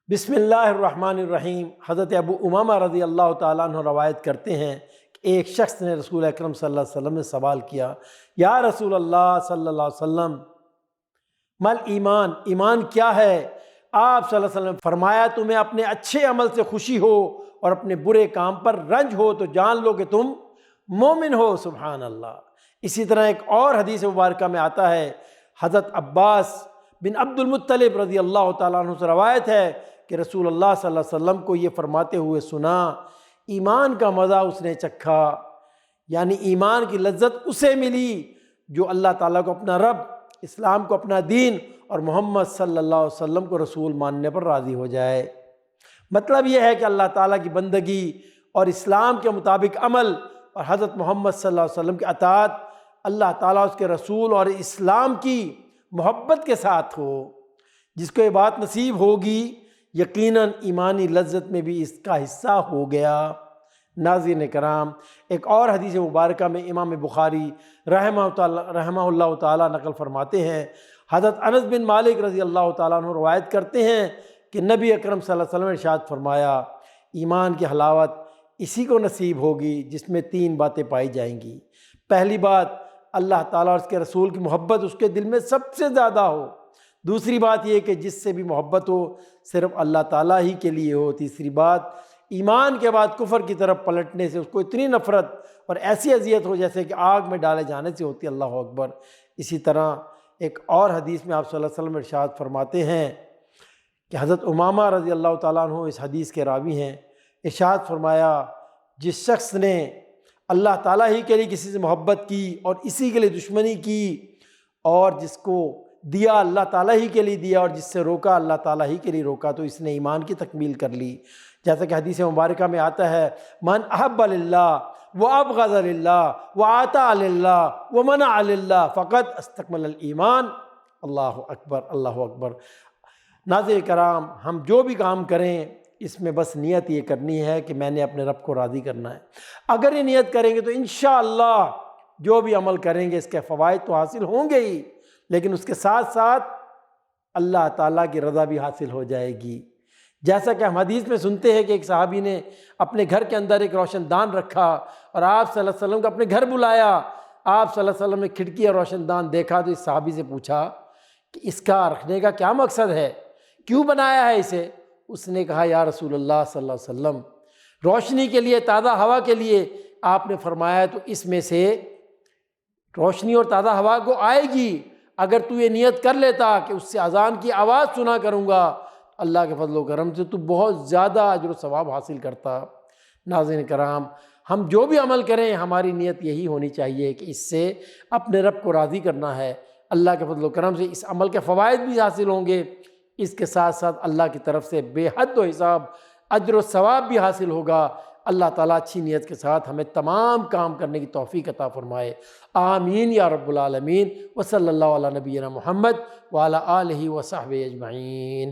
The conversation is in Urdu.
بسم اللہ الرحمن الرحیم۔ حضرت ابو امامہ رضی اللہ تعالیٰ عنہ روایت کرتے ہیں کہ ایک شخص نے رسول اکرم صلی اللہ علیہ وسلم سے سوال کیا، یا رسول اللہ صلی اللہ علیہ وسلم مل ایمان، ایمان کیا ہے؟ آپ صلی اللہ علیہ وسلم نے فرمایا، تمہیں اپنے اچھے عمل سے خوشی ہو اور اپنے برے کام پر رنج ہو تو جان لو کہ تم مومن ہو۔ سبحان اللہ۔ اسی طرح ایک اور حدیث مبارکہ میں آتا ہے، حضرت عباس بن عبد المطلب رضی اللہ تعالیٰ عنہ سے روایت ہے کہ رسول اللہ صلی اللہ علیہ وسلم کو یہ فرماتے ہوئے سنا، ایمان کا مزہ اس نے چکھا، یعنی ایمان کی لذت اسے ملی جو اللہ تعالیٰ کو اپنا رب، اسلام کو اپنا دین اور محمد صلی اللہ علیہ وسلم کو رسول ماننے پر راضی ہو جائے۔ مطلب یہ ہے کہ اللہ تعالیٰ کی بندگی اور اسلام کے مطابق عمل اور حضرت محمد صلی اللہ علیہ وسلم کی اطاعت اللہ تعالیٰ اس کے رسول اور اسلام کی محبت کے ساتھ ہو۔ جس کو یہ بات نصیب ہوگی یقیناً ایمانی لذت میں بھی اس کا حصہ ہو گیا۔ ناظرین کرام، ایک اور حدیث مبارکہ میں امام بخاری رحمہ اللہ تعالیٰ نقل فرماتے ہیں، حضرت انس بن مالک رضی اللہ تعالیٰ عنہ روایت کرتے ہیں کہ نبی اکرم صلی اللہ علیہ وسلم نے ارشاد فرمایا، ایمان کی حلاوت اسی کو نصیب ہوگی جس میں 3 باتیں پائی جائیں گی۔ پہلی بات، اللہ تعالیٰ اور اس کے رسول کی محبت اس کے دل میں سب سے زیادہ ہو۔ دوسری بات یہ کہ جس سے بھی محبت ہو صرف اللہ تعالیٰ ہی کے لیے ہو۔ تیسری بات، ایمان کے بعد کفر کی طرف پلٹنے سے اس کو اتنی نفرت اور ایسی اذیت ہو جیسے کہ آگ میں ڈالے جانے سے ہوتی ہے۔ اللہ اکبر۔ اسی طرح ایک اور حدیث میں آپ صلی اللہ علیہ وسلم ارشاد فرماتے ہیں کہ حضرت امامہ رضی اللہ تعالیٰ عنہ اس حدیث کے راوی ہیں، ارشاد فرمایا، جس شخص نے اللہ تعالیٰ ہی کے لیے کسی سے محبت کی اور اسی کے لیے دشمنی کی، اور جس کو دیا اللہ تعالیٰ ہی کے لیے دیا اور جس سے روکا اللہ تعالیٰ ہی کے لیے روکا، تو اس نے ایمان کی تکمیل کر لی۔ جیسا کہ حدیث مبارکہ میں آتا ہے، من احب للہ وابغض للہ وعطا للہ ومنع للہ فقد استکمل الایمان۔ اللہ اکبر، اللہ اکبر۔ ناظرین کرام، ہم جو بھی کام کریں اس میں بس نیت یہ کرنی ہے کہ میں نے اپنے رب کو راضی کرنا ہے۔ اگر یہ نیت کریں گے تو انشاءاللہ جو بھی عمل کریں گے اس کے فوائد تو حاصل ہوں گے ہی، لیکن اس کے ساتھ ساتھ اللہ تعالیٰ کی رضا بھی حاصل ہو جائے گی۔ جیسا کہ ہم حدیث میں سنتے ہیں کہ ایک صحابی نے اپنے گھر کے اندر ایک روشن دان رکھا اور آپ صلی اللہ علیہ وسلم کو اپنے گھر بلایا۔ آپ صلی اللہ علیہ وسلم نے کھڑکی اور روشن دان دیکھا تو اس صحابی سے پوچھا کہ اس کا رکھنے کا کیا مقصد ہے، کیوں بنایا ہے اسے؟ اس نے کہا، یا رسول اللہ صلی اللہ علیہ وسلم، روشنی کے لیے، تازہ ہوا کے لیے آپ نے فرمایا تو اس میں سے روشنی اور تازہ ہوا کو آئے گی۔ اگر تو یہ نیت کر لیتا کہ اس سے اذان کی آواز سنا کروں گا، اللہ کے فضل و کرم سے تو بہت زیادہ اجر و ثواب حاصل کرتا۔ ناظرین کرام، ہم جو بھی عمل کریں ہماری نیت یہی ہونی چاہیے کہ اس سے اپنے رب کو راضی کرنا ہے۔ اللہ کے فضل و کرم سے اس عمل کے فوائد بھی حاصل ہوں گے، اس کے ساتھ ساتھ اللہ کی طرف سے بے حد و حساب اجر و ثواب بھی حاصل ہوگا۔ اللہ تعالیٰ اچھی نیت کے ساتھ ہمیں تمام کام کرنے کی توفیق عطا فرمائے۔ آمین یا رب العالمین۔ وصلی اللہ علی نبینا محمد وعلی آلہ وصحبہ اجمعین۔